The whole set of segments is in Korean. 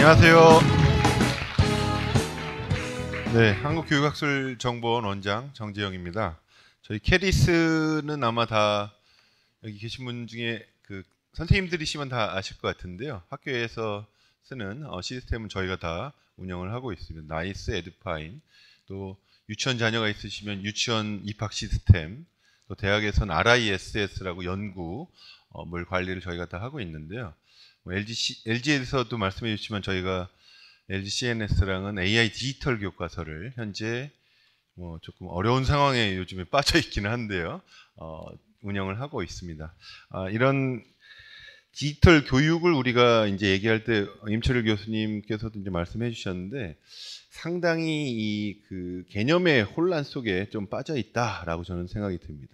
안녕하세요. 네, 한국교육학술정보원 원장 정재영입니다. 저희 캐리스는 아마 다 여기 계신 분 중에 그 선생님들이시면 다 아실 것 같은데요. 학교에서 쓰는 시스템은 저희가 다 운영을 하고 있습니다. 나이스, 에듀파인, 또 유치원 자녀가 있으시면 유치원 입학 시스템, 또 대학에서는 RISS라고 연구물 관리를 저희가 다 하고 있는데요. LG에서도 말씀해 주시면 저희가 LG CNS랑은 AI 디지털 교과서를 현재 조금 어려운 상황에 요즘에 빠져 있기는 한데요. 운영을 하고 있습니다. 이런 디지털 교육을 우리가 이제 얘기할 때 임철일 교수님께서도 이제 말씀해 주셨는데 상당히 그 개념의 혼란 속에 좀 빠져 있다라고 저는 생각이 듭니다.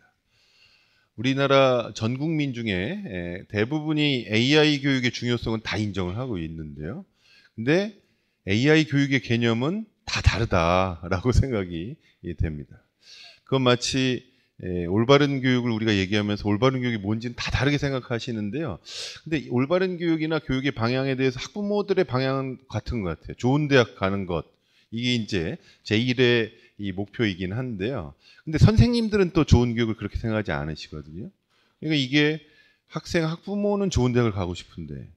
우리나라 전 국민 중에 대부분이 AI 교육의 중요성은 다 인정을 하고 있는데요. 근데 AI 교육의 개념은 다 다르다라고 생각이 됩니다. 그건 마치 올바른 교육을 우리가 얘기하면서 올바른 교육이 뭔지는 다 다르게 생각하시는데요. 근데 올바른 교육이나 교육의 방향에 대해서 학부모들의 방향은 같은 것 같아요. 좋은 대학 가는 것. 이게 이제 제1의 이 목표이긴 한데요. 근데 선생님들은 또 좋은 교육을 그렇게 생각하지 않으시거든요. 그러니까 이게 학부모는 좋은 대학을 가고 싶은데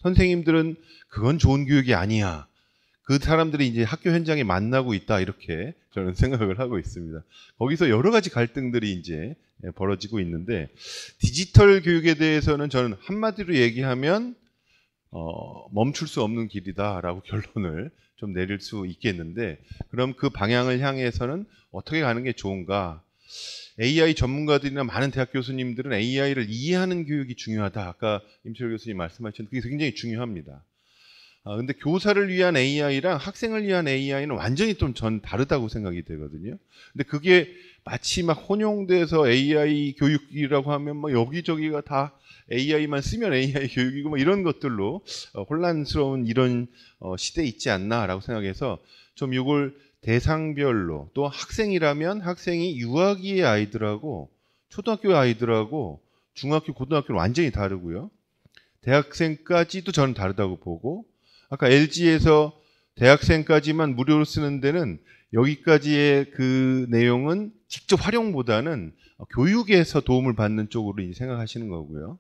선생님들은 그건 좋은 교육이 아니야. 그 사람들이 이제 학교 현장에 만나고 있다 이렇게 저는 생각을 하고 있습니다. 거기서 여러 가지 갈등들이 이제 벌어지고 있는데 디지털 교육에 대해서는 저는 한마디로 얘기하면 멈출 수 없는 길이다라고 결론을 좀 내릴 수 있겠는데 그럼 그 방향을 향해서는 어떻게 가는 게 좋은가? AI 전문가들이나 많은 대학 교수님들은 AI를 이해하는 교육이 중요하다. 아까 임철 교수님 말씀하셨는데 그게 굉장히 중요합니다. 근데 교사를 위한 AI랑 학생을 위한 AI는 완전히 좀 전 다르다고 생각이 되거든요. 근데 그게 마치 막 혼용돼서 AI 교육이라고 하면 막 여기저기가 다 AI만 쓰면 AI 교육이고 뭐 이런 것들로 혼란스러운 이런 시대에 있지 않나라고 생각해서 좀 이걸 대상별로 또 학생이라면 학생이 유아기의 아이들하고 초등학교 아이들하고 중학교, 고등학교는 완전히 다르고요. 대학생까지도 저는 다르다고 보고 아까 LG에서 대학생까지만 무료로 쓰는 데는 여기까지의 그 내용은 직접 활용보다는 교육에서 도움을 받는 쪽으로 생각하시는 거고요.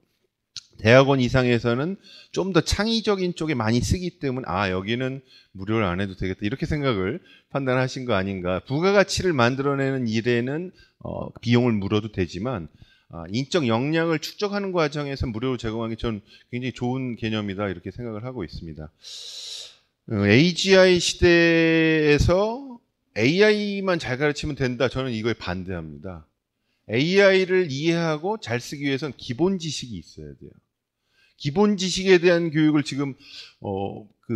대학원 이상에서는 좀 더 창의적인 쪽에 많이 쓰기 때문에 여기는 무료를 안 해도 되겠다 이렇게 생각을 판단하신 거 아닌가. 부가가치를 만들어내는 일에는 비용을 물어도 되지만 인적 역량을 축적하는 과정에서 무료로 제공하기 전 굉장히 좋은 개념이다 이렇게 생각을 하고 있습니다. AGI 시대에서 AI만 잘 가르치면 된다. 저는 이거에 반대합니다. AI를 이해하고 잘 쓰기 위해서는 기본 지식이 있어야 돼요. 기본 지식에 대한 교육을 지금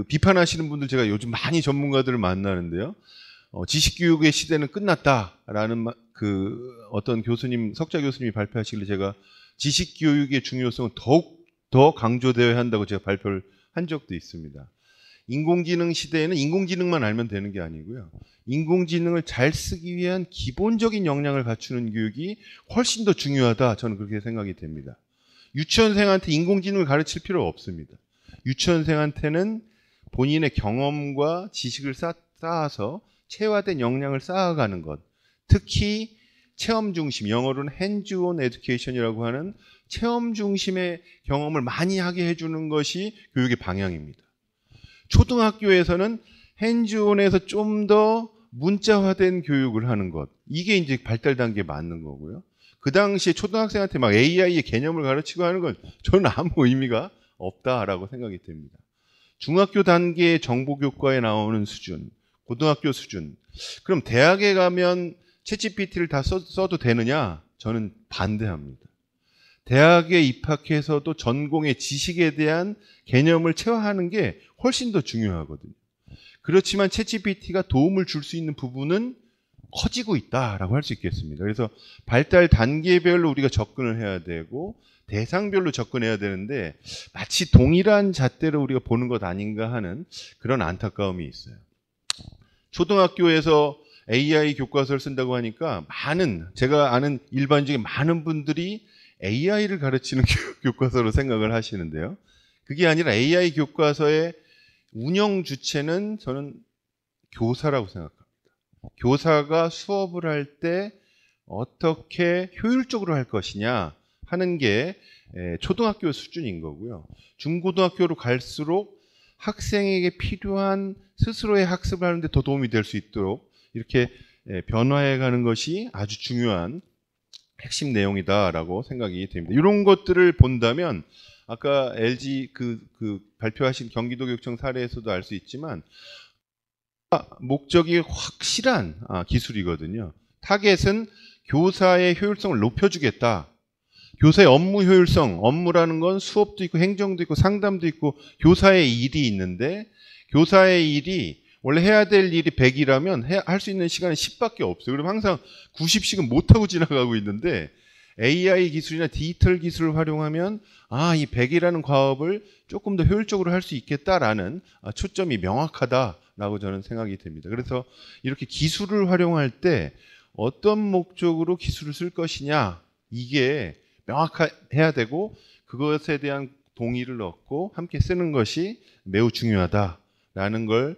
비판하시는 분들 제가 요즘 많이 전문가들을 만나는데요. 지식교육의 시대는 끝났다라는 어떤 교수님, 석좌 교수님이 발표하시길래 제가 지식교육의 중요성은 더욱 더 강조되어야 한다고 제가 발표를 한 적도 있습니다. 인공지능 시대에는 인공지능만 알면 되는 게 아니고요. 인공지능을 잘 쓰기 위한 기본적인 역량을 갖추는 교육이 훨씬 더 중요하다. 저는 그렇게 생각이 됩니다. 유치원생한테 인공지능을 가르칠 필요가 없습니다. 유치원생한테는 본인의 경험과 지식을 쌓아서 체화된 역량을 쌓아가는 것. 특히 체험 중심, 영어로는 hands-on education이라고 하는 체험 중심의 경험을 많이 하게 해주는 것이 교육의 방향입니다. 초등학교에서는 hands-on에서 좀 더 문자화된 교육을 하는 것. 이게 이제 발달 단계에 맞는 거고요. 그 당시에 초등학생한테 막 AI의 개념을 가르치고 하는 건 저는 아무 의미가 없다라고 생각이 됩니다. 중학교 단계의 정보교과에 나오는 수준, 고등학교 수준. 그럼 대학에 가면 챗GPT를 다 써도 되느냐? 저는 반대합니다. 대학에 입학해서도 전공의 지식에 대한 개념을 체화하는 게 훨씬 더 중요하거든요. 그렇지만 챗GPT가 도움을 줄 수 있는 부분은 커지고 있다라고 할 수 있겠습니다. 그래서 발달 단계별로 우리가 접근을 해야 되고 대상별로 접근해야 되는데 마치 동일한 잣대로 우리가 보는 것 아닌가 하는 그런 안타까움이 있어요. 초등학교에서 AI 교과서를 쓴다고 하니까 제가 아는 일반적인 많은 분들이 AI를 가르치는 교과서로 생각을 하시는데요. 그게 아니라 AI 교과서에 운영 주체는 저는 교사라고 생각합니다. 교사가 수업을 할 때 어떻게 효율적으로 할 것이냐 하는 게 초등학교 수준인 거고요. 중고등학교로 갈수록 학생에게 필요한 스스로의 학습을 하는데 더 도움이 될 수 있도록 이렇게 변화해 가는 것이 아주 중요한 핵심 내용이다라고 생각이 됩니다. 이런 것들을 본다면 아까 LG 발표하신 경기도교육청 사례에서도 알 수 있지만 목적이 확실한 기술이거든요. 타겟은 교사의 효율성을 높여주겠다. 교사의 업무 효율성, 업무라는 건 수업도 있고 행정도 있고 상담도 있고 교사의 일이 있는데 교사의 일이 원래 해야 될 일이 100이라면 할 수 있는 시간은 10밖에 없어요. 그럼 항상 90씩은 못하고 지나가고 있는데 AI 기술이나 디지털 기술을 활용하면 이 100이라는 과업을 조금 더 효율적으로 할 수 있겠다라는 초점이 명확하다라고 저는 생각이 됩니다. 그래서 이렇게 기술을 활용할 때 어떤 목적으로 기술을 쓸 것이냐 이게 명확해야 되고 그것에 대한 동의를 얻고 함께 쓰는 것이 매우 중요하다라는 걸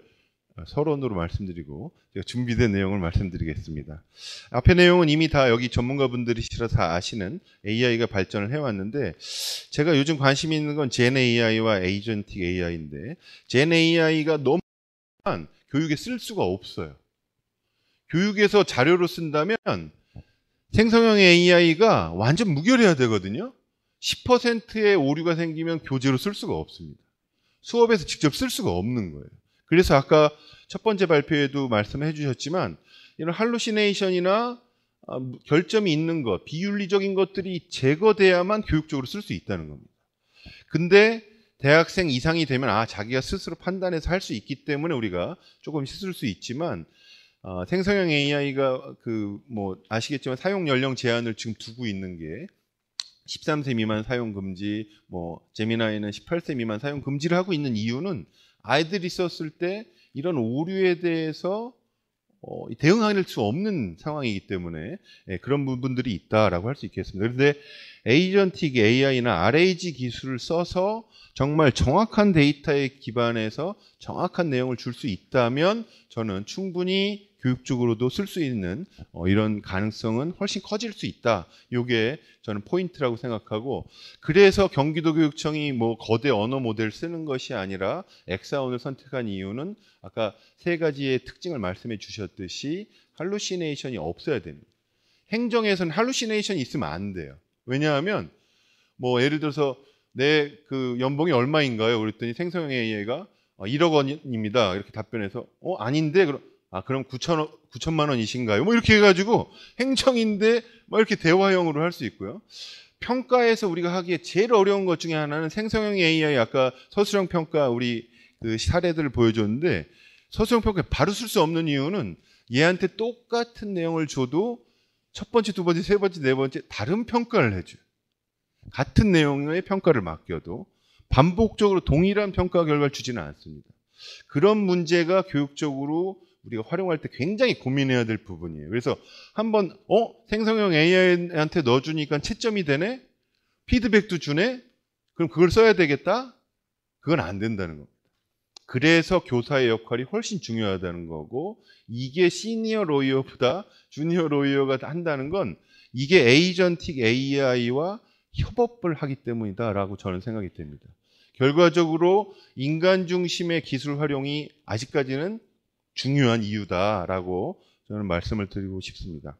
서론으로 말씀드리고 제가 준비된 내용을 말씀드리겠습니다. 앞의 내용은 이미 다 여기 전문가분들이시라서 다 아시는 AI가 발전을 해왔는데 제가 요즘 관심 있는 건 젠 AI와 에이전틱 AI인데 젠 AI가 너무 교육에 쓸 수가 없어요. 교육에서 자료로 쓴다면 생성형 AI가 완전 무결해야 되거든요. 10%의 오류가 생기면 교재로 쓸 수가 없습니다. 수업에서 직접 쓸 수가 없는 거예요. 그래서 아까 첫 번째 발표에도 말씀해 주셨지만 이런 할루시네이션이나 결점이 있는 것, 비윤리적인 것들이 제거돼야만 교육적으로 쓸 수 있다는 겁니다. 근데 대학생 이상이 되면 자기가 스스로 판단해서 할 수 있기 때문에 우리가 조금씩 쓸 수 있지만 생성형 AI가 아시겠지만 사용 연령 제한을 지금 두고 있는 게 13세 미만 사용 금지, 제미나이는 18세 미만 사용 금지를 하고 있는 이유는 아이들이 썼을 때 이런 오류에 대해서 대응할 수 없는 상황이기 때문에 그런 부분들이 있다라고 할 수 있겠습니다. 그런데 에이전틱 AI나 RAG 기술을 써서 정말 정확한 데이터에 기반해서 정확한 내용을 줄 수 있다면 저는 충분히 교육적으로도 쓸 수 있는 이런 가능성은 훨씬 커질 수 있다. 이게 저는 포인트라고 생각하고 그래서 경기도교육청이 거대 언어 모델 쓰는 것이 아니라 엑사원을 선택한 이유는 아까 세 가지의 특징을 말씀해 주셨듯이 할루시네이션이 없어야 됩니다. 행정에서는 할루시네이션이 있으면 안 돼요. 왜냐하면 예를 들어서 내 연봉이 얼마인가요? 그랬더니 생성형 AI가 1억 원입니다. 이렇게 답변해서 아닌데 그럼 9천만 원이신가요? 이렇게 해가지고 행정인데 이렇게 대화형으로 할 수 있고요. 평가에서 우리가 하기에 제일 어려운 것 중에 하나는 생성형 AI 아까 서술형 평가 우리 사례들을 보여줬는데 서술형 평가 바로 쓸 수 없는 이유는 얘한테 똑같은 내용을 줘도 첫 번째, 두 번째, 세 번째, 네 번째 다른 평가를 해줘요. 같은 내용의 평가를 맡겨도 반복적으로 동일한 평가 결과를 주지는 않습니다. 그런 문제가 교육적으로 우리가 활용할 때 굉장히 고민해야 될 부분이에요. 그래서 한번 생성형 AI한테 넣어주니까 채점이 되네? 피드백도 주네? 그럼 그걸 써야 되겠다? 그건 안 된다는 겁니다. 그래서 교사의 역할이 훨씬 중요하다는 거고 이게 시니어 로이어보다 주니어 로이어가 한다는 건 이게 에이전틱 AI와 협업을 하기 때문이다라고 저는 생각이 됩니다. 결과적으로 인간 중심의 기술 활용이 아직까지는 중요한 이유다라고 저는 말씀을 드리고 싶습니다.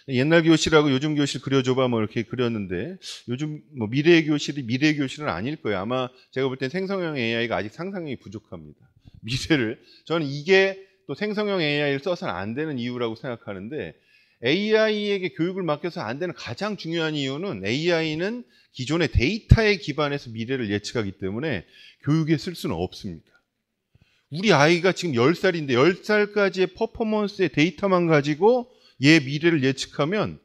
옛날 교실하고 요즘 교실 그려줘봐 이렇게 그렸는데 요즘 미래의 교실이 미래의 교실은 아닐 거예요. 아마 제가 볼 땐 생성형 AI가 아직 상상력이 부족합니다. 미래를 저는 이게 또 생성형 AI를 써서는 안 되는 이유라고 생각하는데 AI에게 교육을 맡겨서 안 되는 가장 중요한 이유는 AI는 기존의 데이터에 기반해서 미래를 예측하기 때문에 교육에 쓸 수는 없습니다. 우리 아이가 지금 10살인데 10살까지의 퍼포먼스의 데이터만 가지고 얘 미래를 예측하면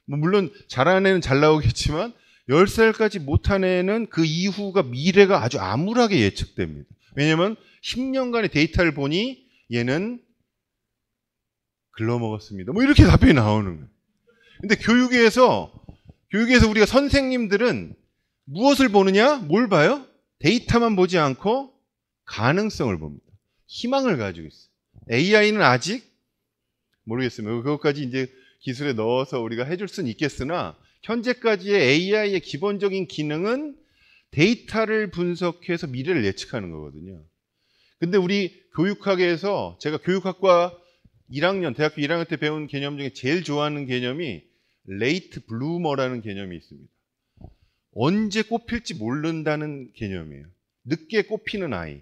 물론 잘하는 애는 잘 나오겠지만 10살까지 못한 애는 그 이후가 미래가 아주 암울하게 예측됩니다. 왜냐하면 10년간의 데이터를 보니 얘는 글러먹었습니다. 이렇게 답변이 나오는 거예요. 근데 교육에서 우리가 선생님들은 무엇을 보느냐? 뭘 봐요? 데이터만 보지 않고 가능성을 봅니다. 희망을 가지고 있어요. AI는 아직 모르겠습니다. 그것까지 이제 기술에 넣어서 우리가 해줄 수는 있겠으나 현재까지의 AI의 기본적인 기능은 데이터를 분석해서 미래를 예측하는 거거든요. 근데 우리 교육학에서 제가 교육학과 1학년, 대학교 1학년 때 배운 개념 중에 제일 좋아하는 개념이 레이트 블루머라는 개념이 있습니다. 언제 꽃필지 모른다는 개념이에요. 늦게 꽃피는 아이.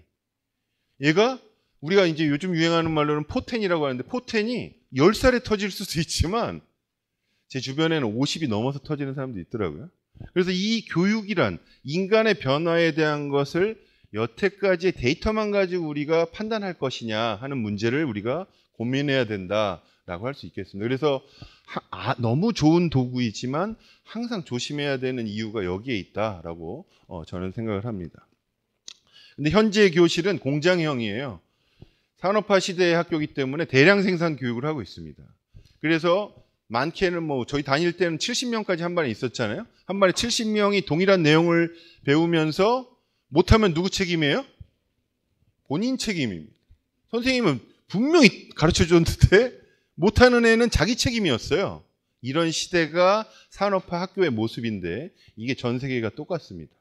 얘가 우리가 이제 요즘 유행하는 말로는 포텐이라고 하는데 포텐이 10살에 터질 수도 있지만 제 주변에는 50이 넘어서 터지는 사람도 있더라고요. 그래서 이 교육이란 인간의 변화에 대한 것을 여태까지의 데이터만 가지고 우리가 판단할 것이냐 하는 문제를 우리가 고민해야 된다라고 할 수 있겠습니다. 그래서 너무 좋은 도구이지만 항상 조심해야 되는 이유가 여기에 있다라고 저는 생각을 합니다. 근데 현재 교실은 공장형이에요. 산업화 시대의 학교이기 때문에 대량 생산 교육을 하고 있습니다. 그래서 많게는 뭐 저희 다닐 때는 70명까지 한 반에 있었잖아요. 한 반에 70명이 동일한 내용을 배우면서 못하면 누구 책임이에요? 본인 책임입니다. 선생님은 분명히 가르쳐줬는데 못하는 애는 자기 책임이었어요. 이런 시대가 산업화 학교의 모습인데 이게 전 세계가 똑같습니다.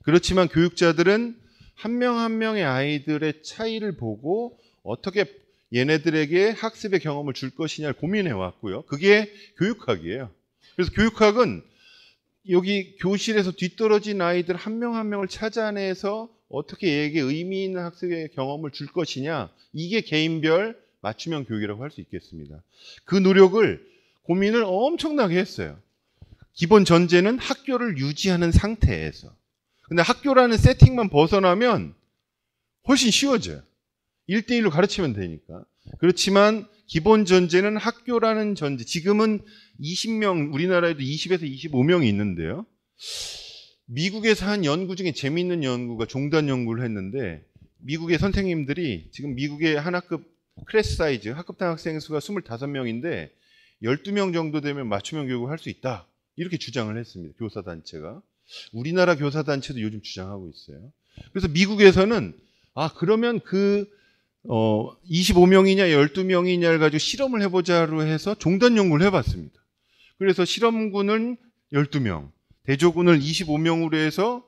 그렇지만 교육자들은 한 명 한 명의 아이들의 차이를 보고 어떻게 얘네들에게 학습의 경험을 줄 것이냐를 고민해 왔고요. 그게 교육학이에요. 그래서 교육학은 여기 교실에서 뒤떨어진 아이들 한 명 한 명을 찾아내서 어떻게 얘에게 의미 있는 학습의 경험을 줄 것이냐, 이게 개인별 맞춤형 교육이라고 할 수 있겠습니다. 그 노력을 고민을 엄청나게 했어요. 기본 전제는 학교를 유지하는 상태에서. 근데 학교라는 세팅만 벗어나면 훨씬 쉬워져요. 1대1로 가르치면 되니까. 그렇지만 기본 전제는 학교라는 전제. 지금은 20명, 우리나라에도 20에서 25명이 있는데요. 미국에서 한 연구 중에 재미있는 연구가 종단 연구를 했는데 미국의 선생님들이 지금 미국의 한 학급 클래스 사이즈, 학급당 학생 수가 25명인데 12명 정도 되면 맞춤형 교육을 할 수 있다. 이렇게 주장을 했습니다. 교사단체가. 우리나라 교사단체도 요즘 주장하고 있어요. 그래서 미국에서는 그러면 25명이냐 12명이냐를 가지고 실험을 해보자로 해서 종단 연구를 해봤습니다. 그래서 실험군은 12명, 대조군을 25명으로 해서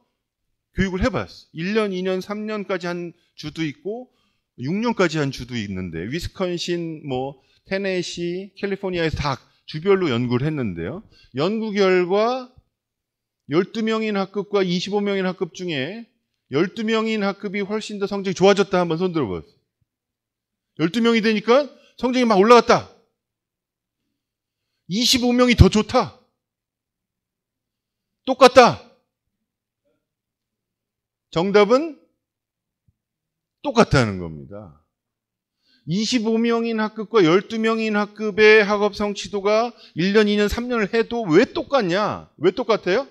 교육을 해봤어. 1년, 2년, 3년까지 한 주도 있고 6년까지 한 주도 있는데 위스콘신, 테네시, 캘리포니아에서 다 주별로 연구를 했는데요. 연구 결과 12명인 학급과 25명인 학급 중에 12명인 학급이 훨씬 더 성적이 좋아졌다. 한번 손 들어보세요. 12명이 되니까 성적이 막 올라갔다. 25명이 더 좋다. 똑같다. 정답은 똑같다는 겁니다. 25명인 학급과 12명인 학급의 학업 성취도가 1년, 2년, 3년을 해도 왜 똑같냐? 왜 똑같아요?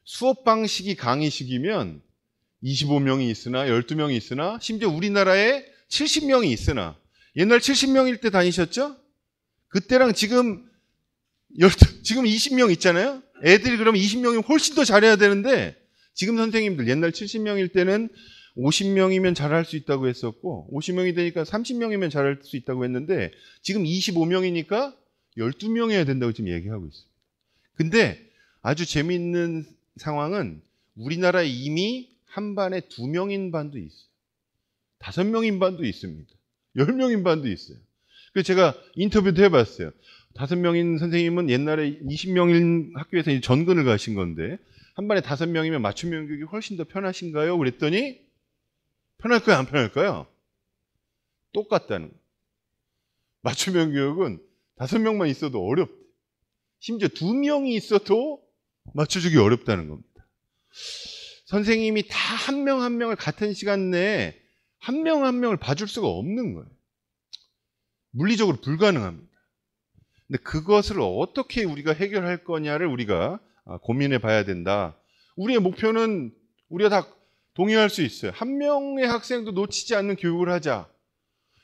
수업 방식이 강의식이면 25명이 있으나 12명이 있으나 심지어 우리나라에 70명이 있으나 옛날 70명일 때 다니셨죠? 그때랑 지금 20명 있잖아요? 애들이 그러면 20명이면 훨씬 더 잘해야 되는데 지금 선생님들 옛날 70명일 때는 50명이면 잘할 수 있다고 했었고 50명이 되니까 30명이면 잘할 수 있다고 했는데 지금 25명이니까 12명 해야 된다고 지금 얘기하고 있습니다. 근데 아주 재미있는 상황은 우리나라에 이미 한 반에 2명인 반도 있어요. 5명인 반도 있습니다. 10명인 반도 있어요. 그래서 제가 인터뷰도 해봤어요. 5명인 선생님은 옛날에 20명인 학교에서 전근을 가신 건데 한 반에 5명이면 맞춤형 교육이 훨씬 더 편하신가요? 그랬더니 편할까요? 안 편할까요? 똑같다는 거예요. 맞춤형 교육은 5명만 있어도 어렵대. 심지어 2명이 있어도 맞춰주기 어렵다는 겁니다. 선생님이 다 한 명 한 명을 같은 시간 내에 한 명 한 명을 봐줄 수가 없는 거예요. 물리적으로 불가능합니다. 근데 그것을 어떻게 우리가 해결할 거냐를 우리가 고민해 봐야 된다. 우리의 목표는 우리가 다 동의할 수 있어요. 한 명의 학생도 놓치지 않는 교육을 하자.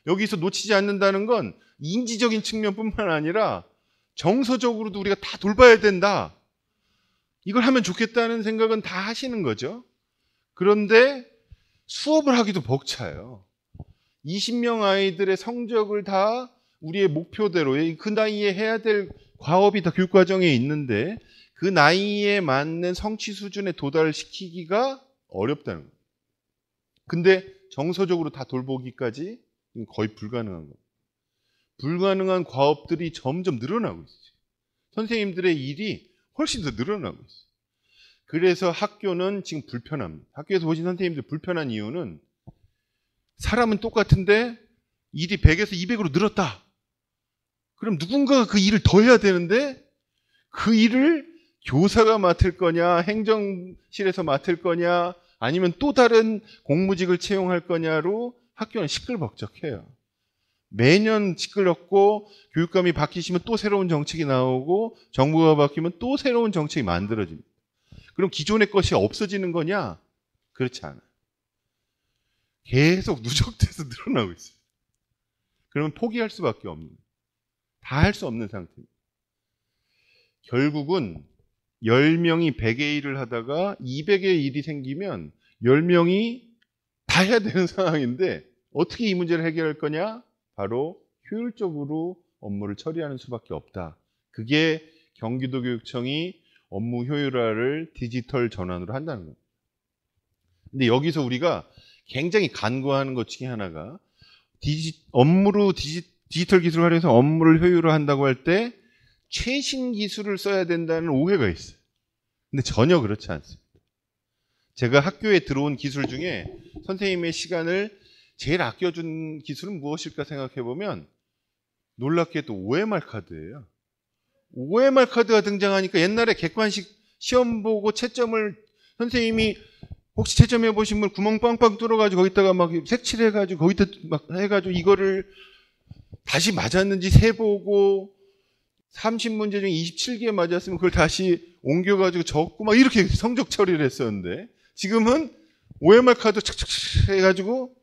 여기서 놓치지 않는다는 건 인지적인 측면뿐만 아니라 정서적으로도 우리가 다 돌봐야 된다. 이걸 하면 좋겠다는 생각은 다 하시는 거죠. 그런데 수업을 하기도 벅차요. 20명 아이들의 성적을 다 우리의 목표대로 그 나이에 해야 될 과업이 다 교육과정에 있는데 그 나이에 맞는 성취 수준에 도달시키기가 어렵다는 거예요. 근데 정서적으로 다 돌보기까지 거의 불가능한 거예요. 불가능한 과업들이 점점 늘어나고 있어요. 선생님들의 일이 훨씬 더 늘어나고 있어요. 그래서 학교는 지금 불편합니다. 학교에서 보신 선생님들 불편한 이유는 사람은 똑같은데 일이 100에서 200으로 늘었다. 그럼 누군가가 그 일을 더 해야 되는데 그 일을 교사가 맡을 거냐, 행정실에서 맡을 거냐, 아니면 또 다른 공무직을 채용할 거냐로 학교는 시끌벅적해요. 매년 시끄럽고 교육감이 바뀌시면 또 새로운 정책이 나오고 정부가 바뀌면 또 새로운 정책이 만들어집니다. 그럼 기존의 것이 없어지는 거냐? 그렇지 않아요. 계속 누적돼서 늘어나고 있어요. 그러면 포기할 수밖에 없는, 다 할 수 없는 상태입니다. 결국은 10명이 100의 일을 하다가 200의 일이 생기면 10명이 다 해야 되는 상황인데 어떻게 이 문제를 해결할 거냐? 바로 효율적으로 업무를 처리하는 수밖에 없다. 그게 경기도교육청이 업무 효율화를 디지털 전환으로 한다는 겁니다. 근데 여기서 우리가 굉장히 간과하는 것 중에 하나가 디지털 기술을 활용해서 업무를 효율화한다고 할 때 최신 기술을 써야 된다는 오해가 있어요. 근데 전혀 그렇지 않습니다. 제가 학교에 들어온 기술 중에 선생님의 시간을 제일 아껴준 기술은 무엇일까 생각해보면 놀랍게도 OMR 카드예요. OMR 카드가 등장하니까 옛날에 객관식 시험 보고 채점을 선생님이 혹시 채점해 보신 분 구멍 빵빵 뚫어가지고 거기다가 막 색칠해가지고 거기다 막 해가지고 이거를 다시 맞았는지 세보고 30문제 중에 27개 맞았으면 그걸 다시 옮겨가지고 적고 막 이렇게 성적 처리를 했었는데 지금은 OMR 카드 착착착 해가지고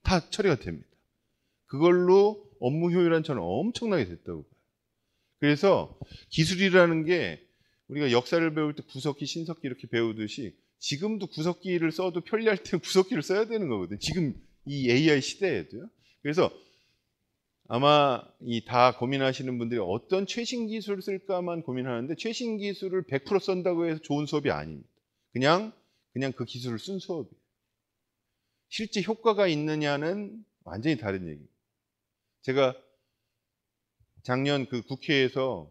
다 처리가 됩니다. 그걸로 업무 효율은 저는 엄청나게 됐다고 봐요. 그래서 기술이라는 게 우리가 역사를 배울 때 구석기, 신석기 이렇게 배우듯이 지금도 구석기를 써도 편리할 때 구석기를 써야 되는 거거든요. 지금 이 AI 시대에도요. 그래서 아마 이 다 고민하시는 분들이 어떤 최신 기술을 쓸까만 고민하는데 최신 기술을 100% 쓴다고 해서 좋은 수업이 아닙니다. 그냥 그 기술을 쓴 수업이에요. 실제 효과가 있느냐는 완전히 다른 얘기입니다. 제가 작년 그 국회에서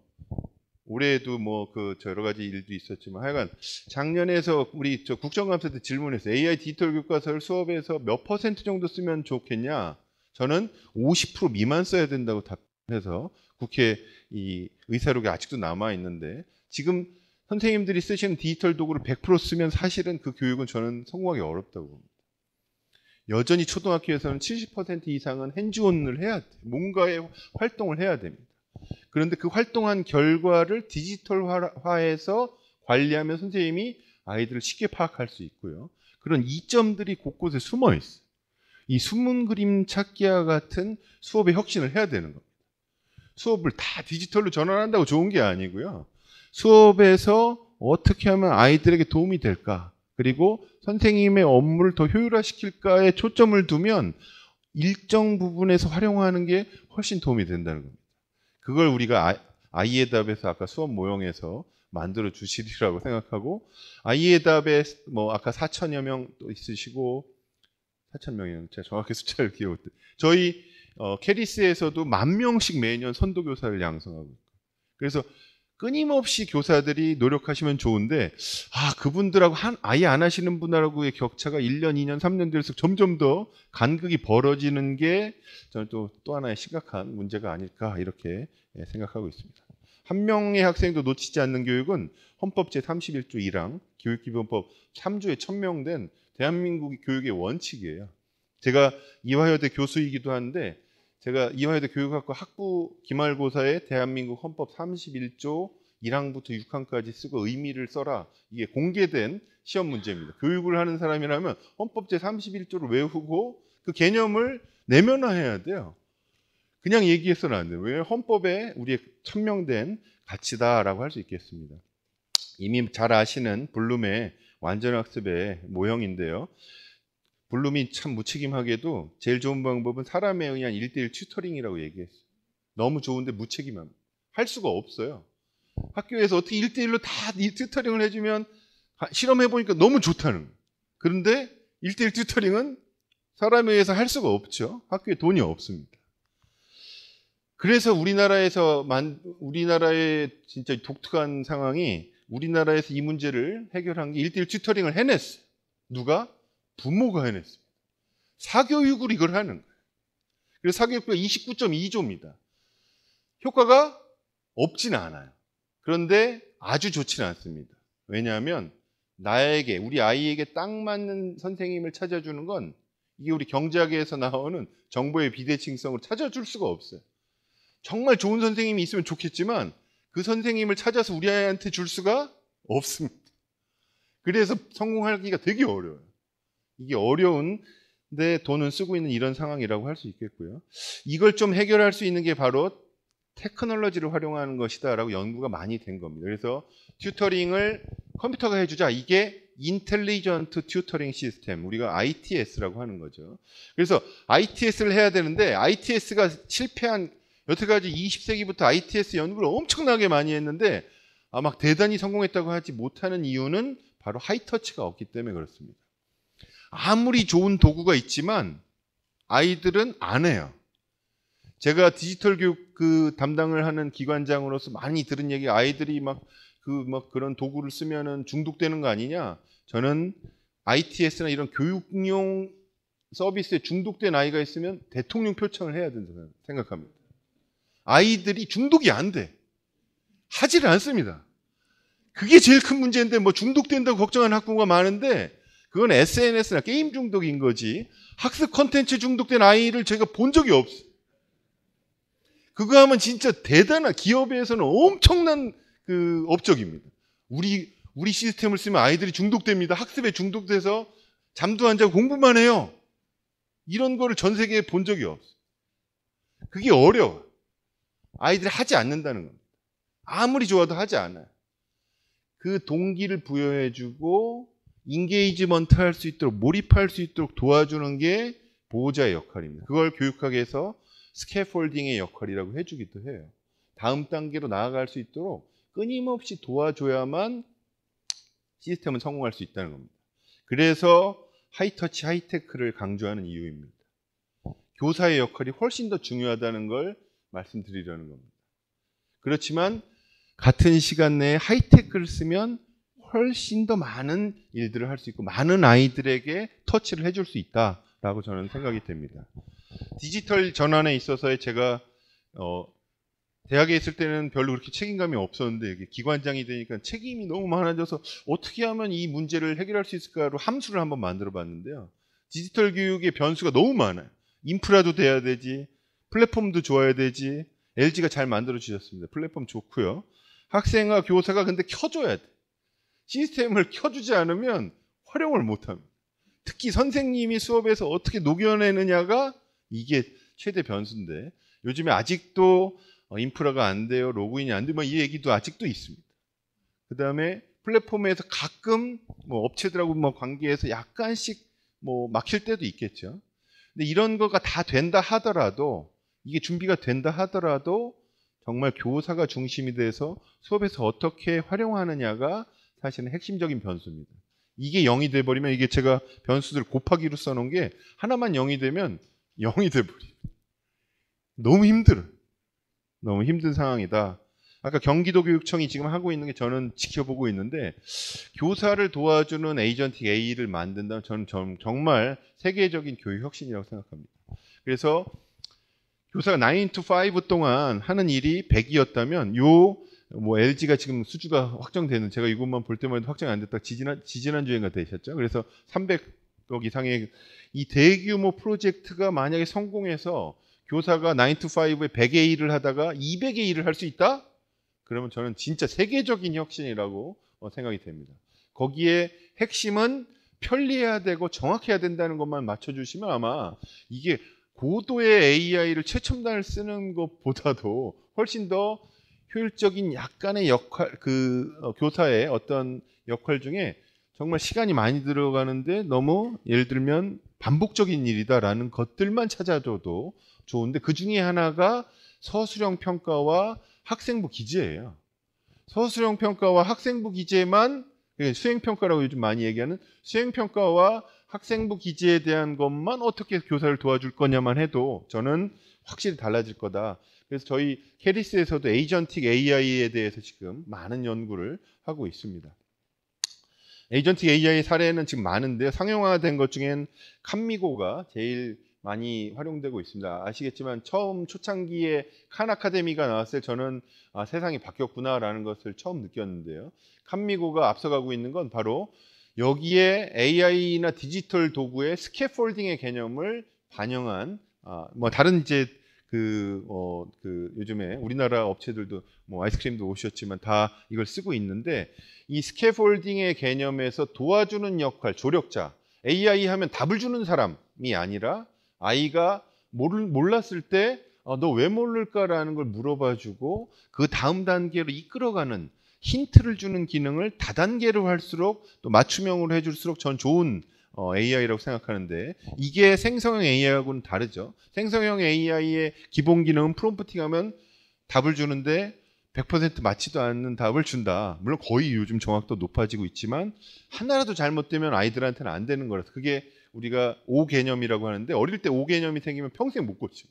올해도 뭐 여러 가지 일도 있었지만 하여간 작년에서 우리 국정감사 때 질문했어요. AI 디지털 교과서를 수업에서 몇 % 정도 쓰면 좋겠냐? 저는 50% 미만 써야 된다고 답해서 국회 이 의사록이 아직도 남아 있는데 지금 선생님들이 쓰시는 디지털 도구를 100% 쓰면 사실은 그 교육은 저는 성공하기 어렵다고 봅니다. 여전히 초등학교에서는 70% 이상은 핸즈온을 해야 돼요. 뭔가의 활동을 해야 됩니다. 그런데 그 활동한 결과를 디지털화해서 관리하면 선생님이 아이들을 쉽게 파악할 수 있고요. 그런 이점들이 곳곳에 숨어 있어요. 이 숨은 그림 찾기와 같은 수업의 혁신을 해야 되는 겁니다. 수업을 다 디지털로 전환한다고 좋은 게 아니고요. 수업에서 어떻게 하면 아이들에게 도움이 될까? 그리고 선생님의 업무를 더 효율화시킬까에 초점을 두면 일정 부분에서 활용하는 게 훨씬 도움이 된다는 겁니다. 그걸 우리가 아이의 답에서 아까 수업 모형에서 만들어 주시리라고 생각하고 아이의 답에 뭐 아까 4천여 명 또 있으시고 4천 명이요. 제가 정확히 숫자를 기억 못. 저희 캐리스에서도 10,000명씩 매년 선도교사를 양성하고 있고. 그래서 끊임없이 교사들이 노력하시면 좋은데 그분들하고 아예 안 하시는 분하고의 격차가 1년, 2년, 3년 될수록 점점 더 간극이 벌어지는 게 저는 또 하나의 심각한 문제가 아닐까 이렇게 생각하고 있습니다. 한 명의 학생도 놓치지 않는 교육은 헌법 제31조 1항 교육기본법 3조에 천명된 대한민국 교육의 원칙이에요. 제가 이화여대 교수이기도 한데 제가 이화여대 교육학과 학부 기말고사에 대한민국 헌법 31조 1항부터 6항까지 쓰고 의미를 써라. 이게 공개된 시험 문제입니다. 교육을 하는 사람이라면 헌법 제31조를 외우고 그 개념을 내면화해야 돼요. 그냥 얘기해서는 안 돼요. 왜냐하면 헌법에 우리의 천명된 가치다라고 할 수 있겠습니다. 이미 잘 아시는 블룸의 완전학습의 모형인데요. 블룸이 참 무책임하게도 제일 좋은 방법은 사람에 의한 1대1 튜터링이라고 얘기했어요. 너무 좋은데 무책임합니다. 할 수가 없어요. 학교에서 어떻게 1대1로 다 이 튜터링을 해주면 실험해보니까 너무 좋다는 거예요. 그런데 1대1 튜터링은 사람에 의해서 할 수가 없죠. 학교에 돈이 없습니다. 그래서 우리나라의 진짜 독특한 상황이 우리나라에서 이 문제를 해결한 게 1대1 튜터링을 해냈어요. 누가? 부모가 해냈습니다. 사교육으로 이걸 하는 거예요. 그래서 사교육비가 29.2조입니다. 효과가 없지는 않아요. 그런데 아주 좋지는 않습니다. 왜냐하면 우리 아이에게 딱 맞는 선생님을 찾아주는 건 이게 우리 경제학에서 나오는 정보의 비대칭성으로 찾아줄 수가 없어요. 정말 좋은 선생님이 있으면 좋겠지만 그 선생님을 찾아서 우리 아이한테 줄 수가 없습니다. 그래서 성공하기가 되게 어려워요. 이게 어려운데 돈은 쓰고 있는 이런 상황이라고 할 수 있겠고요. 이걸 좀 해결할 수 있는 게 바로 테크놀로지를 활용하는 것이다라고 연구가 많이 된 겁니다. 그래서 튜터링을 컴퓨터가 해주자. 이게 인텔리전트 튜터링 시스템, 우리가 ITS라고 하는 거죠. 그래서 ITS를 해야 되는데 ITS가 실패한 여태까지 20세기부터 ITS 연구를 엄청나게 많이 했는데 막 대단히 성공했다고 하지 못하는 이유는 바로 하이터치가 없기 때문에 그렇습니다. 아무리 좋은 도구가 있지만 아이들은 안 해요. 제가 디지털 교육 담당을 하는 기관장으로서 많이 들은 얘기, 아이들이 그런 도구를 쓰면은 중독되는 거 아니냐. 저는 ITS나 이런 교육용 서비스에 중독된 아이가 있으면 대통령 표창을 해야 된다고 생각합니다. 아이들이 중독이 안 돼. 하지를 않습니다. 그게 제일 큰 문제인데 중독된다고 걱정하는 학부모가 많은데 그건 SNS나 게임 중독인 거지 학습 콘텐츠 중독된 아이를 제가 본 적이 없어요. 그거 하면 진짜 대단한, 기업에서는 엄청난 업적입니다. 우리 시스템을 쓰면 아이들이 중독됩니다. 학습에 중독돼서 잠도 안 자고 공부만 해요. 이런 거를 전 세계에 본 적이 없어요. 그게 어려워. 아이들이 하지 않는다는 겁니다. 아무리 좋아도 하지 않아요. 그 동기를 부여해주고 인게이지먼트 할 수 있도록, 몰입할 수 있도록 도와주는 게 보호자의 역할입니다. 그걸 교육학에서 스캐폴딩의 역할이라고 해주기도 해요. 다음 단계로 나아갈 수 있도록 끊임없이 도와줘야만 시스템은 성공할 수 있다는 겁니다. 그래서 하이터치, 하이테크를 강조하는 이유입니다. 교사의 역할이 훨씬 더 중요하다는 걸 말씀드리려는 겁니다. 그렇지만 같은 시간 내에 하이테크를 쓰면 훨씬 더 많은 일들을 할 수 있고 많은 아이들에게 터치를 해줄 수 있다라고 저는 생각이 됩니다. 디지털 전환에 있어서의 제가 대학에 있을 때는 별로 그렇게 책임감이 없었는데 이게 기관장이 되니까 책임이 너무 많아져서 어떻게 하면 이 문제를 해결할 수 있을까로 함수를 한번 만들어 봤는데요. 디지털 교육의 변수가 너무 많아요. 인프라도 돼야 되지, 플랫폼도 좋아야 되지. LG가 잘 만들어 주셨습니다. 플랫폼 좋고요. 학생과 교사가 근데 켜줘야 돼. 시스템을 켜주지 않으면 활용을 못합니다. 특히 선생님이 수업에서 어떻게 녹여내느냐가 이게 최대 변수인데 요즘에 아직도 인프라가 안 돼요, 로그인이 안 돼요, 이 얘기도 아직도 있습니다. 그 다음에 플랫폼에서 가끔 업체들하고 관계해서 약간씩 막힐 때도 있겠죠. 근데 이런 거가 다 된다 하더라도, 이게 준비가 된다 하더라도 정말 교사가 중심이 돼서 수업에서 어떻게 활용하느냐가 사실은 핵심적인 변수입니다. 이게 0이 돼버리면, 이게 제가 변수들 곱하기로 써놓은 게 하나만 0이 되면 0이 돼버려요. 너무 힘들어요. 너무 힘든 상황이다. 아까 경기도교육청이 지금 하고 있는 게 저는 지켜보고 있는데, 교사를 도와주는 에이전틱 A를 만든다면 저는 정말 세계적인 교육 혁신이라고 생각합니다. 그래서 교사가 9 to 5 동안 하는 일이 100이었다면 LG가 지금 수주가 확정되는, 제가 이것만 볼 때만 해도 확정이 안 됐다 지지난주인가 되셨죠. 그래서 300억 이상의 이 대규모 프로젝트가 만약에 성공해서 교사가 9 to 5에 100의 일을 하다가 200의 일을 할 수 있다? 그러면 저는 진짜 세계적인 혁신이라고 생각이 됩니다. 거기에 핵심은 편리해야 되고 정확해야 된다는 것만 맞춰주시면 아마 이게 고도의 AI를 최첨단을 쓰는 것보다도 훨씬 더 효율적인 약간의 역할, 교사의 어떤 역할 중에 정말 시간이 많이 들어가는데 너무 예를 들면 반복적인 일이다라는 것들만 찾아줘도 좋은데 그 중에 하나가 서술형 평가와 학생부 기재예요. 서술형 평가와 학생부 기재만 수행평가라고 요즘 많이 얘기하는 수행평가와 학생부 기재에 대한 것만 어떻게 교사를 도와줄 거냐만 해도 저는 확실히 달라질 거다. 그래서 저희 캐리스에서도 에이전틱 AI에 대해서 지금 많은 연구를 하고 있습니다. 에이전틱 AI 사례는 지금 많은데 상용화된 것 중엔 칸미고가 제일 많이 활용되고 있습니다. 아시겠지만 처음 초창기에 칸 아카데미가 나왔을 때 저는 세상이 바뀌었구나라는 것을 처음 느꼈는데요. 칸미고가 앞서가고 있는 건 바로 여기에 AI나 디지털 도구의 스캐폴딩의 개념을 반영한 뭐 다른 이제 요즘에 우리나라 업체들도 뭐 아이스크림도 오셨지만 다 이걸 쓰고 있는데 이 스캐폴딩의 개념에서 도와주는 역할, 조력자, AI 하면 답을 주는 사람이 아니라 아이가 몰랐을 때 너 왜 모를까라는 걸 물어봐주고 그 다음 단계로 이끌어가는 힌트를 주는 기능을 다단계로 할수록 또 맞춤형으로 해줄수록 전 좋은 AI라고 생각하는데 이게 생성형 AI하고는 다르죠. 생성형 AI의 기본 기능은 프롬프팅하면 답을 주는데 100% 맞지도 않는 답을 준다. 물론 거의 요즘 정확도 높아지고 있지만 하나라도 잘못되면 아이들한테는 안 되는 거라서 그게 우리가 O 개념이라고 하는데 어릴 때 O 개념이 생기면 평생 못 고쳐요.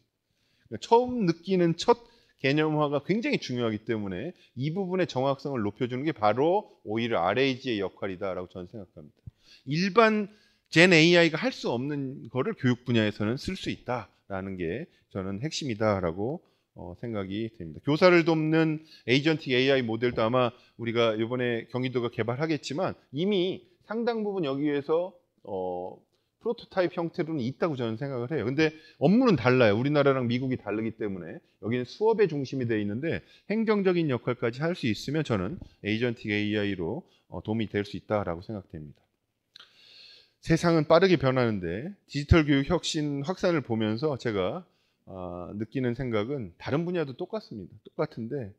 그러니까 처음 느끼는 첫 개념화가 굉장히 중요하기 때문에 이 부분의 정확성을 높여주는 게 바로 오히려 RAG의 역할이다라고 저는 생각합니다. 일반 젠 AI가 할 수 없는 거를 교육 분야에서는 쓸 수 있다라는 게 저는 핵심이다라고 생각이 됩니다. 교사를 돕는 에이전틱 AI 모델도 아마 우리가 이번에 경기도가 개발하겠지만 이미 상당 부분 여기에서 프로토타입 형태로는 있다고 저는 생각을 해요. 근데 업무는 달라요. 우리나라랑 미국이 다르기 때문에 여기는 수업의 중심이 되어 있는데 행정적인 역할까지 할 수 있으면 저는 에이전틱 AI로 도움이 될 수 있다라고 생각됩니다. 세상은 빠르게 변하는데 디지털 교육 혁신 확산을 보면서 제가 느끼는 생각은 다른 분야도 똑같습니다. 똑같은데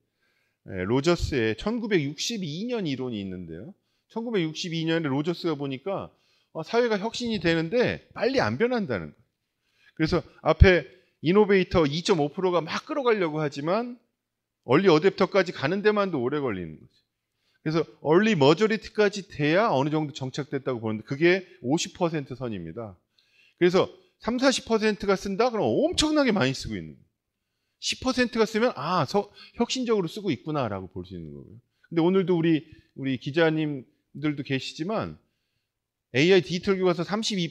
로저스의 1962년 이론이 있는데요. 1962년에 로저스가 보니까 사회가 혁신이 되는데 빨리 안 변한다는 거예요. 그래서 앞에 이노베이터 2.5%가 막 끌어가려고 하지만 얼리 어댑터까지 가는 데만도 오래 걸리는 거죠. 그래서 얼리 머저리티까지 돼야 어느 정도 정착됐다고 보는데 그게 50% 선입니다. 그래서 30-40%가 쓴다? 그럼 엄청나게 많이 쓰고 있는 거예요. 10%가 쓰면 혁신적으로 쓰고 있구나라고 볼 수 있는 거고요. 근데 오늘도 우리 기자님들도 계시지만 AI 디지털 교과서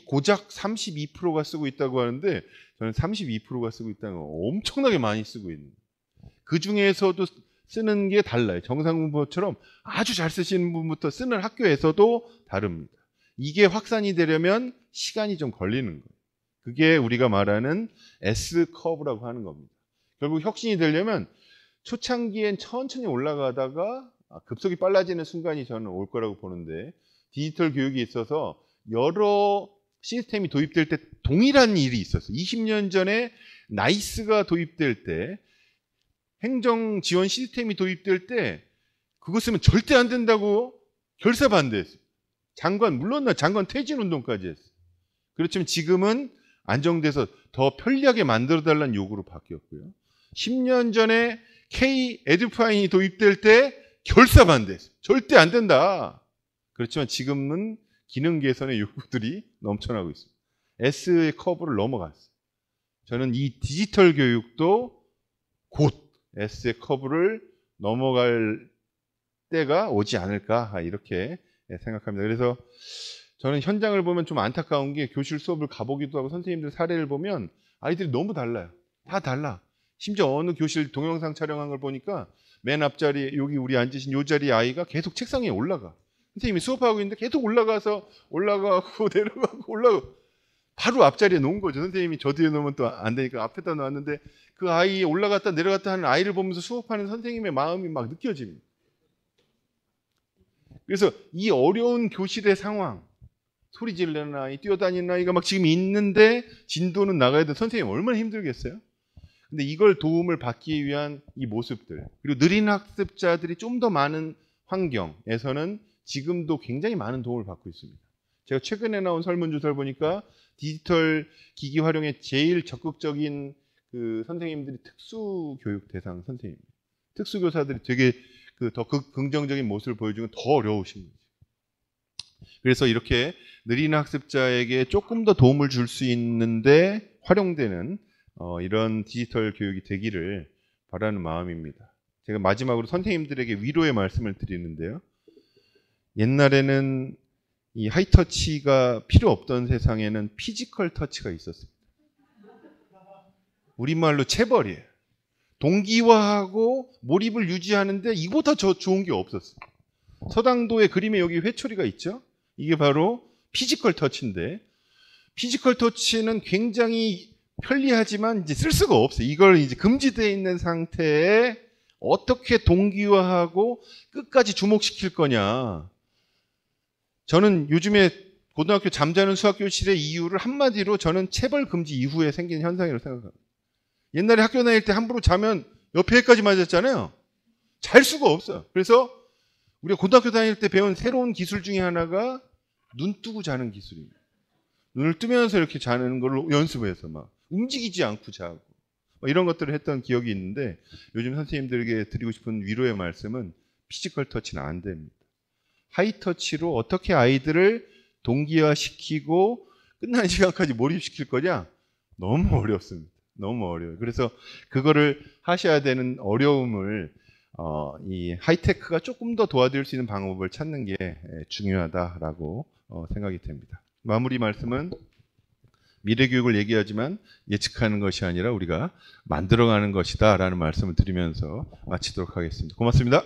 고작 32%가 쓰고 있다고 하는데 저는 32%가 쓰고 있다는 건 엄청나게 많이 쓰고 있는 거예요. 그 중에서도 쓰는 게 달라요. 정상분처럼 아주 잘 쓰시는 분부터 쓰는 학교에서도 다릅니다. 이게 확산이 되려면 시간이 좀 걸리는 거예요. 그게 우리가 말하는 S커브라고 하는 겁니다. 결국 혁신이 되려면 초창기엔 천천히 올라가다가 급속히 빨라지는 순간이 저는 올 거라고 보는데 디지털 교육에 있어서 여러 시스템이 도입될 때 동일한 일이 있었어요. 20년 전에 나이스가 도입될 때 행정 지원 시스템이 도입될 때 그것은 절대 안 된다고 결사 반대했어요. 물론 장관 퇴진 운동까지 했어요. 그렇지만 지금은 안정돼서 더 편리하게 만들어달라는 요구로 바뀌었고요. 10년 전에 K 에듀파인이 도입될 때 결사 반대했어요. 절대 안 된다. 그렇지만 지금은 기능 개선의 요구들이 넘쳐나고 있습니다. S의 커브를 넘어갔어요. 저는 이 디지털 교육도 곧 S의 커브를 넘어갈 때가 오지 않을까 이렇게 생각합니다. 그래서 저는 현장을 보면 좀 안타까운 게 교실 수업을 가보기도 하고 선생님들 사례를 보면 아이들이 너무 달라요. 다 달라. 심지어 어느 교실 동영상 촬영한 걸 보니까 맨 앞자리 여기 우리 앉으신 요 자리 아이가 계속 책상에 올라가. 선생님이 수업하고 있는데 계속 올라가고 내려가고 올라가고 바로 앞자리에 놓은 거죠. 선생님이 저 뒤에 놓으면 또 안 되니까 앞에다 놨는데 그 아이 올라갔다 내려갔다 하는 아이를 보면서 수업하는 선생님의 마음이 막 느껴집니다. 그래서 이 어려운 교실의 상황, 소리 지르는 아이, 뛰어다니는 아이가 막 지금 있는데 진도는 나가야 돼. 선생님 얼마나 힘들겠어요? 근데 이걸 도움을 받기 위한 이 모습들, 그리고 느린 학습자들이 좀 더 많은 환경에서는 지금도 굉장히 많은 도움을 받고 있습니다. 제가 최근에 나온 설문조사를 보니까 디지털 기기 활용에 제일 적극적인 그 선생님들이 특수교육 대상 선생님, 특수교사들이 되게 더 긍정적인 모습을 보여주면 더 어려우신 거죠. 그래서 이렇게 느린 학습자에게 조금 더 도움을 줄 수 있는데 활용되는 이런 디지털 교육이 되기를 바라는 마음입니다. 제가 마지막으로 선생님들에게 위로의 말씀을 드리는데요. 옛날에는 이 하이터치가 필요 없던 세상에는 피지컬 터치가 있었습니다. 우리말로 체벌이에요. 동기화하고 몰입을 유지하는데 이보다 더 좋은 게 없었어요. 서당도의 그림에 여기 회초리가 있죠? 이게 바로 피지컬 터치인데, 피지컬 터치는 굉장히 편리하지만 이제 쓸 수가 없어요. 이걸 이제 금지되어 있는 상태에 어떻게 동기화하고 끝까지 주목시킬 거냐. 저는 요즘에 고등학교 잠자는 수학교실의 이유를 한마디로 저는 체벌 금지 이후에 생긴 현상이라고 생각합니다. 옛날에 학교 다닐 때 함부로 자면 옆에 애까지 맞았잖아요. 잘 수가 없어요. 그래서 우리가 고등학교 다닐 때 배운 새로운 기술 중에 하나가 눈 뜨고 자는 기술입니다. 눈을 뜨면서 이렇게 자는 걸로 연습해서 막 움직이지 않고 자고 이런 것들을 했던 기억이 있는데, 요즘 선생님들에게 드리고 싶은 위로의 말씀은 피지컬 터치는 안 됩니다. 하이터치로 어떻게 아이들을 동기화시키고 끝나는 시간까지 몰입시킬 거냐? 너무 어렵습니다. 너무 어려워요. 그래서 그거를 하셔야 되는 어려움을 이 하이테크가 조금 더 도와드릴 수 있는 방법을 찾는 게 중요하다라고 생각이 됩니다. 마무리 말씀은 미래 교육을 얘기하지만 예측하는 것이 아니라 우리가 만들어가는 것이다 라는 말씀을 드리면서 마치도록 하겠습니다. 고맙습니다.